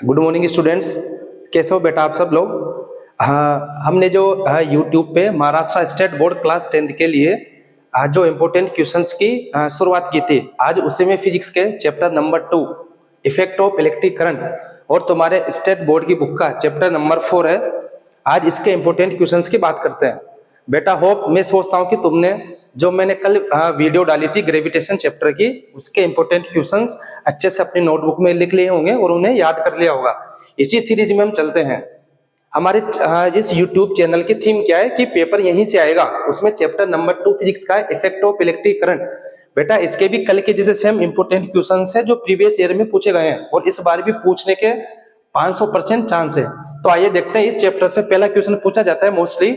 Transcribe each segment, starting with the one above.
Good morning students. कैसे हो बेटा आप सब लोग? हाँ, हमने जो यूट्यूब पे Maharashtra state board class 10th के लिए जो इम्पोर्टेंट क्वेश्चंस की शुरुआत की थी, आज उसी में फिजिक्स के chapter number 2 effect of electric current और तुम्हारे स्टेट बोर्ड की बुक का चैप्टर नंबर 4 है। आज इसके इम्पोर्टेंट क्वेश्चंस की बात करते हैं। बेटा होप मैं सोचता हूँ कि तुमने जो मैंने कल वीडियो डाली थी ग्रेविटेशन चैप्टर की, उसके इंपॉर्टेंट क्वेश्चंस अच्छे से अपनी नोटबुक में लिख लिए होंगे और उन्हें याद कर लिया होगा। इसी सीरीज में हम चलते हैं। हमारे इस यूट्यूब चैनल की थीम क्या है कि पेपर यहीं से आएगा, उसमें चैप्टर नंबर 2 फिजिक्स का इफेक्ट ऑफ इलेक्ट्रिक करंट। बेटा इसके भी कल के जैसे सेम इंपॉर्टेंट क्वेश्चंस है जो प्रीवियस ईयर में पूछे गए हैं और इस बार भी पूछने के 500% चांस है। तो आइए देखते हैं। इस चैप्टर से पहला क्वेश्चन पूछा जाता है mostly,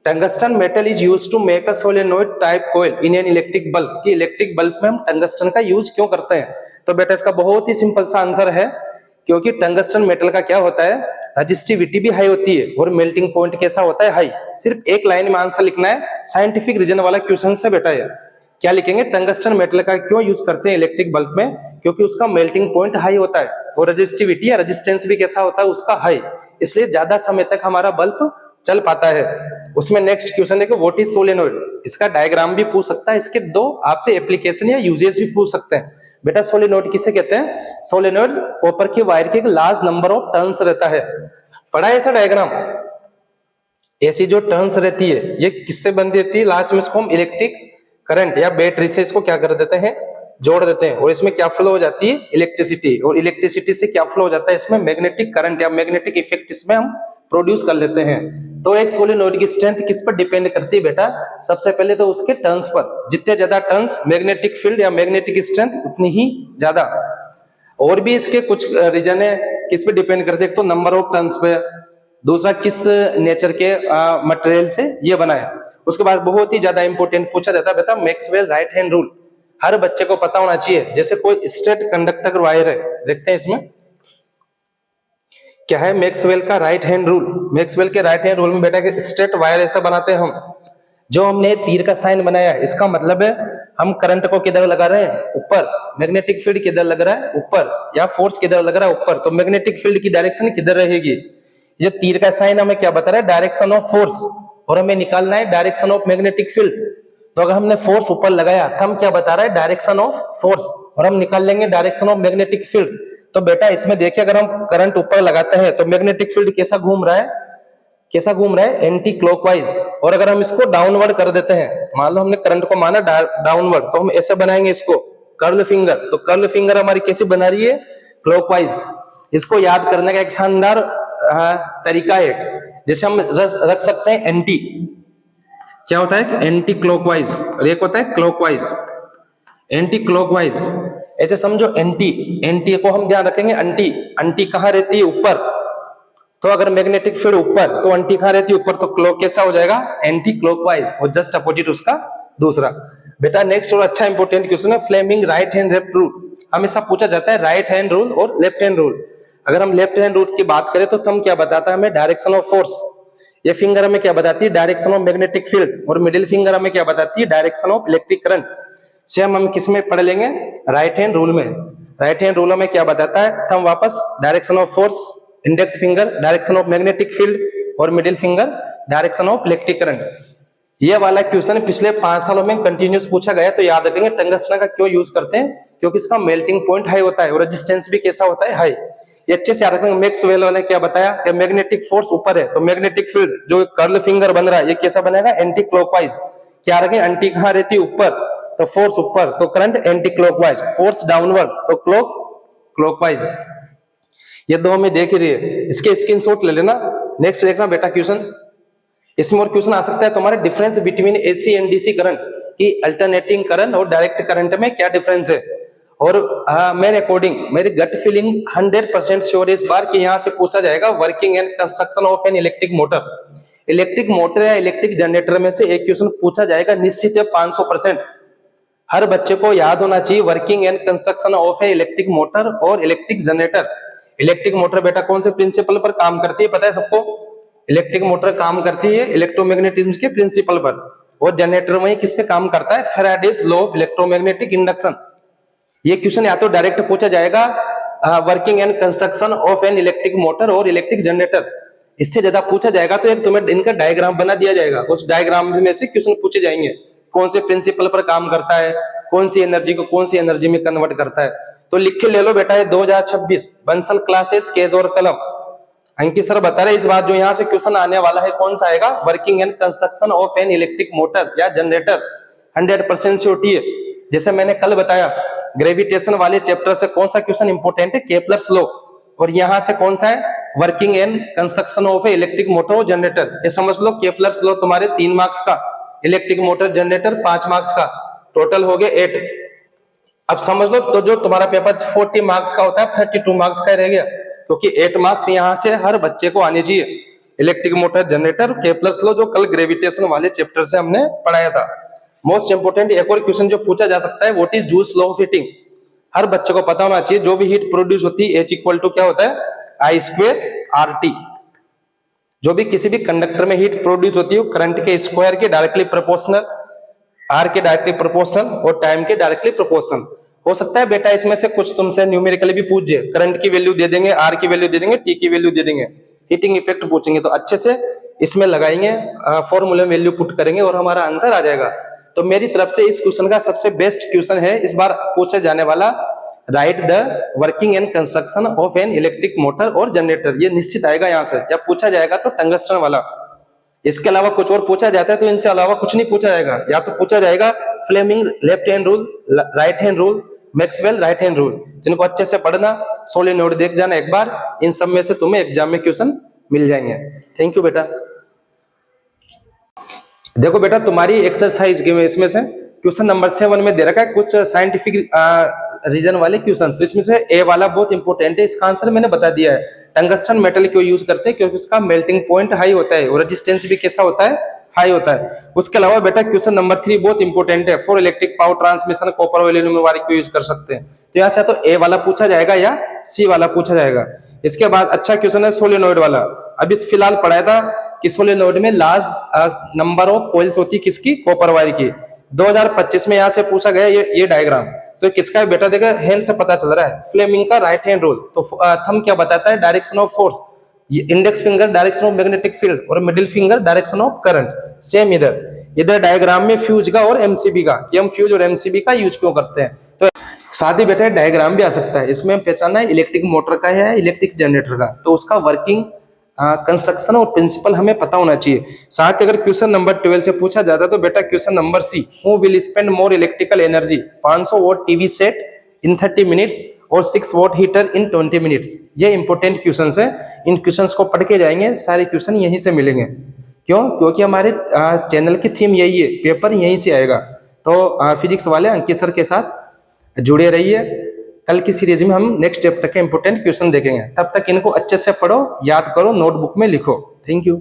tungsten metal is used to make a solenoid type coil in an electric bulb. कि इलेक्ट्रिक बल्ब में हम टंगस्टन का यूज क्यों करते हैं? तो बेटा इसका बहुत ही सिंपल सा आंसर है, क्योंकि टंगस्टन मेटल का क्या होता है, रजिस्टिविटी भी हाई होती है और मेल्टिंग पॉइंट कैसा होता है, हाई। सिर्फ एक लाइन में आंसर लिखना है, साइंटिफिक रीजन वाला क्वेश्चन है बेटा। ये क्या लिखेंगे, टंगस्टन मेटल का क्यों यूज करते हैं इलेक्ट्रिक बल्ब में? क्योंकि उसका मेल्टिंग पॉइंट हाई होता है और रजिस्टिविटी या रेजिस्टेंस भी कैसा होता है उसका, हाई। इसलिए ज्यादा समय तक हमारा बल्ब चल पाता है। उसमें नेक्स्ट क्वेश्चन है कि व्हाट इज सोलेनोइड। इसका डायग्राम भी पूछ सकता है, इसके दो आपसे एप्लीकेशन या यूजेस भी पूछ सकते हैं। बेटा सोलेनोइड किसे कहते हैं? सोलेनोइड कॉपर के वायर के एक लार्ज नंबर ऑफ टर्न्स रहता है। पढ़ा है ऐसा डायग्राम? ऐसी जो टर्न्स रहती है ये किससे बंधी रहती है? लास्ट में इसको हम इलेक्ट्रिक करंट या बैटरी से इसको क्या कर देते हैं, जोड़ देते हैं। और इसमें क्या फ्लो हो जाती है, इलेक्ट्रिसिटी। और इलेक्ट्रिसिटी से क्या फ्लो हो जाता है, इसमें मैग्नेटिक करंट या मैग्नेटिक इफेक्ट इसमें हम प्रोड्यूस कर लेते हैं। तो एक सोलेनोइड की स्ट्रेंथ किस पर डिपेंड करती है बेटा? सबसे पहले तो उसके टर्न्स पर। जितने ज्यादा टर्न्स, मैग्नेटिक फील्ड या मैग्नेटिक स्ट्रेंथ उतनी ही ज्यादा। और भी इसके कुछ रीजन है किस पे डिपेंड करते हैं। एक तो नंबर ऑफ टर्न्स पे, दूसरा किस नेचर के मटेरियल से ये बना है। उसके बाद बहुत ही ज्यादा इंपॉर्टेंट पूछा जाता है बेटा, मैक्सवेल राइट हैंड रूल। हर बच्चे को पता होना चाहिए। जैसे कोई स्ट्रेट कंडक्टर वायर है, देखते हैं इसमें क्या है, मैक्सवेल का राइट हैंड रूल। मैक्सवेल के राइट हैंड रूल में बेटा के स्ट्रेट वायर ऐसा बनाते हैं हम। जो हमने तीर का साइन बनाया है, इसका मतलब है हम करंट को किधर लगा रहे हैं, ऊपर। मैग्नेटिक फील्ड किधर लग रहा है, ऊपर। या फोर्स किधर लग रहा है, ऊपर। तो मैग्नेटिक फील्ड की डायरेक्शन किधर रहेगी? ये तीर का साइन हमें क्या बता रहा है, डायरेक्शन ऑफ फोर्स। और हमें निकालना है डायरेक्शन ऑफ मैग्नेटिक फील्ड। तो अगर हमने फोर्स ऊपर लगाया तो हम क्या बता रहा है, डायरेक्शन ऑफ फोर्स। और हम निकाल लेंगे डायरेक्शन ऑफ मैग्नेटिक फील्ड। तो बेटा इसमें देखिए, अगर हम करंट ऊपर लगाते हैं तो मैग्नेटिक फील्ड कैसा घूम रहा है, कैसा घूम रहा है, एंटी क्लॉकवाइज। और अगर हम इसको डाउनवर्ड कर देते हैं, मान लो हमने करंट को माना डाउनवर्ड, तो हम ऐसे बनाएंगे इसको कर्ल फिंगर। तो कर्ल फिंगर हमारी कैसी बना रही है, क्लॉकवाइज। इसको याद करने का एक शानदार तरीका है, जैसे हम रख सकते हैं एंटी। क्या होता है, एंटी क्लॉकवाइज, और एक होता है क्लॉकवाइज, एंटी क्लॉकवाइज। ऐसे समझो एंटी, एंटी को हम ध्यान रखेंगे, अंटी। अंटी कहां रहती है, ऊपर। तो अगर मैग्नेटिक फील्ड ऊपर तो अंटी कहां रहती है, ऊपर। तो क्लॉक कैसा हो जाएगा, एंटी क्लॉकवाइज। और जस्ट अपोजिट उसका दूसरा। बेटा नेक्स्ट और अच्छा इंपॉर्टेंट क्वेश्चन है, Fleming right hand left rule. हमेशा पूछा जाता है राइट हैंड रूल और लेफ्ट हैंड रूल। अगर हम लेफ्ट हैंड रूल की बात करें तो थंब क्या बताता है हमें, डायरेक्शन ऑफ फोर्स। ये फिंगर हमें क्या बताती है, डायरेक्शन ऑफ मैग्नेटिक फील्ड। और मिडिल फिंगर हमें क्या बताती है, direction of electric current. Same हम किस में पढ़ लेंगे, राइट हैंड रूल में। राइट हैंड रूल में क्या बताता है, थंब वापस direction of force, index finger direction of magnetic field, और middle finger direction of electric current. ये वाला क्वेश्चन पिछले 5 सालों में कंटिन्यूस पूछा गया। तो याद रखेंगे टंगस्टन का क्यों यूज करते हैं, क्योंकि इसका मेल्टिंग पॉइंट हाई होता है और रेजिस्टेंस भी कैसा होता है, हाई। ये अच्छे से याद रखेंगे। मैक्सवेल ने क्या बताया कि मैग्नेटिक फोर्स ऊपर है, तो मैग्नेटिक फील्ड जो कर्ल फिंगर बन रहा है ये कैसा बनेगा, एंटी क्लॉकवाइज। क्या रखें, एंटी कहां रहती है, ऊपर। तो फोर्स ऊपर, तो current anti clockwise. Force downward, तो क्लॉकवाइज। ये दो हमें देख रही है, इसके स्क्रीनशॉट ले लेना। नेक्स्ट देखना बेटा क्वेश्चन, इसमें और क्वेश्चन आ सकता है तुम्हारे, difference between AC and DC current. कि अल्टरनेटिंग करंट और डायरेक्ट करंट में क्या डिफरेंस है। और मेरे अकॉर्डिंग, मेरी गट फीलिंग 100% श्योर है इस बार कि यहाँ से पूछा जाएगा working and construction of an electric motor. Electric motor या इलेक्ट्रिक जनरेटर में से एक क्वेश्चन पूछा जाएगा, निश्चित है 500%। हर बच्चे को याद होना चाहिए working and construction of A electric motor और इलेक्ट्रिक जनरेटर। इलेक्ट्रिक मोटर बेटा कौन से प्रिंसिपल पर काम करती है, पता है सबको? इलेक्ट्रिक मोटर काम करती है इलेक्ट्रोमैग्नेटिज्म के प्रिंसिपल पर। और जनरेटर वही किस पे काम करता है, Faraday's law of electromagnetic induction. ये क्वेश्चन या तो डायरेक्ट पूछा जाएगा working and construction of an electric motor और इलेक्ट्रिक जनरेटर। इससे ज्यादा पूछा जाएगा तो एक तुम्हें इनका डायग्राम बना दिया जाएगा, उस डायग्राम में से क्वेश्चन पूछे जाएंगे, कौन से प्रिंसिपल पर काम करता है, कौन सी एनर्जी को कौन सी एनर्जी में कन्वर्ट करता है। तो लिख के ले लो बेटा, 2026 बंसल क्लासेस केज और कलम। अंकित सर बता रहे इस बात जो यहाँ से क्वेश्चन आने वाला है कौन सा आएगा, working and construction of an electric motor या जनरेटर 100% श्योरिटी है। जैसे मैंने कल बताया ग्रेविटेशन वाले चैप्टर से कौन सा क्वेश्चन इंपोर्टेंट है, केपलर्स लॉ, और यहाँ से कौन सा है, working and construction of A electric motor और जनरेटर। ये समझ लो केपलर्स लॉ तुम्हारे 3 मार्क्स का, इलेक्ट्रिक मोटर जनरेटर 5 मार्क्स का, टोटल हो गए 8। अब समझ लो तो जो तुम्हारा पेपर 40 मार्क्स का होता है 32 मार्क्स का रह गया, क्योंकि 8 मार्क्स यहाँ से हर बच्चे को आने चाहिए। Electric motor generator Kepler's law जो कल ग्रेविटेशन वाले चैप्टर से हमने पढ़ाया था। मोस्ट इंपोर्टेंट एक और क्वेश्चन जो पूछा जा सकता है, what is Joule's law of heating. हर बच्चे को पता होना चाहिए, जो भी हीट प्रोड्यूस होती है H इक्वल टू क्या होता है, I²RT। जो भी किसी भी कंडक्टर में हीट प्रोड्यूस होती है वो करंट के स्क्वायर के डायरेक्टली प्रोपोर्शनल, R के डायरेक्टली प्रोपोर्शनल और टाइम के डायरेक्टली प्रोपोर्शनल। हो सकता है बेटा इसमें से कुछ तुमसे न्यूमेरिकली भी पूछ जाए, करंट की वैल्यू दे देंगे, R की वैल्यू दे देंगे, T की वैल्यू दे देंगे, हीटिंग इफेक्ट पूछेंगे, तो अच्छे से इसमें लगाएंगे, फॉर्मूले में वैल्यू पुट करेंगे और हमारा आंसर आ जाएगा। तो मेरी तरफ से इस क्वेश्चन का सबसे बेस्ट क्वेश्चन है इस बार पूछा जाने वाला, right the working and construction of an electric motor और जनरेटर। ये निश्चित आएगा यहाँ से, जब पूछा जाएगा तो टंगस्टन वाला। इसके अलावा कुछ और पूछा जाता है तो इनसे अलावा कुछ नहीं पूछा जाएगा, या तो पूछा जाएगा Fleming left hand rule, right hand rule, Maxwell right hand rule. जिनको अच्छे से पढ़ना, सोलेनोइड देख जाना एक बार, इन सब में से तुम्हें एग्जाम में क्वेश्चन मिल जाएंगे। थैंक यू बेटा। देखो बेटा तुम्हारी एक्सरसाइज के में इसमें से क्वेश्चन नंबर 7 में दे रखा है कुछ साइंटिफिक रीजन वाले क्वेश्चन। तो इसमें से ए वाला बहुत इंपॉर्टेंट है, इसका आंसर मैंने बता दिया है। टंगस्टन मेटल क्यों यूज करते हैं, क्योंकि उसका मेल्टिंग पॉइंट हाई होता है और रेजिस्टेंस भी कैसा होता है, हाई होता है। उसके अलावा बेटा क्वेश्चन नंबर 3 बहुत इंपॉर्टेंट है, for electric power transmission copper और एल्यूमीनियम वायर क्यों यूज कर सकते हैं। तो यहाँ से तो ए वाला पूछा जाएगा या सी वाला पूछा जाएगा। इसके बाद अच्छा क्वेश्चन है सोलेनोइड वाला। अभी फिलहाल पढ़ाया था कि सोलेनोइड में लार्ज नंबर ऑफ कॉइल्स होती है किसकी, कॉपर वायर की। 2025 में यहाँ से पूछा गया ये डायग्राम, तो किसका है बेटा, देखा हैंड से पता चल रहा है, फ्लेमिंग का राइट हैंड रूल। तो थंब क्या बताता है, direction of force, index finger direction of magnetic field और middle finger direction of current. Same इधर डायग्राम में फ्यूज का और एमसीबी का, कि हम फ्यूज और एमसीबी का यूज क्यों करते हैं। तो साथ ही बेटा डायग्राम भी आ सकता है, इसमें पहचानना है इलेक्ट्रिक मोटर का है इलेक्ट्रिक जनरेटर का, तो उसका वर्किंग कंस्ट्रक्शन और प्रिंसिपल हमें पता होना चाहिए। साथ ही अगर क्वेश्चन नंबर 12 से पूछा जाता है तो बेटा question number C, who will spend more electrical energy, 500 watt TV set in 30 minutes और 6 वॉट हीटर इन 20 मिनट्स। ये इंपॉर्टेंट क्वेश्चन है, इन क्वेश्चंस को पढ़ के जाएंगे, सारे क्वेश्चन यहीं से मिलेंगे। क्यों, क्योंकि हमारे चैनल की थीम यही है, पेपर यहीं से आएगा। तो फिजिक्स वाले अंकित सर के साथ जुड़े रहिए। कल की सीरीज में हम नेक्स्ट चैप्टर के इंपोर्टेंट क्वेश्चन देखेंगे, तब तक इनको अच्छे से पढ़ो, याद करो, नोटबुक में लिखो। Thank you.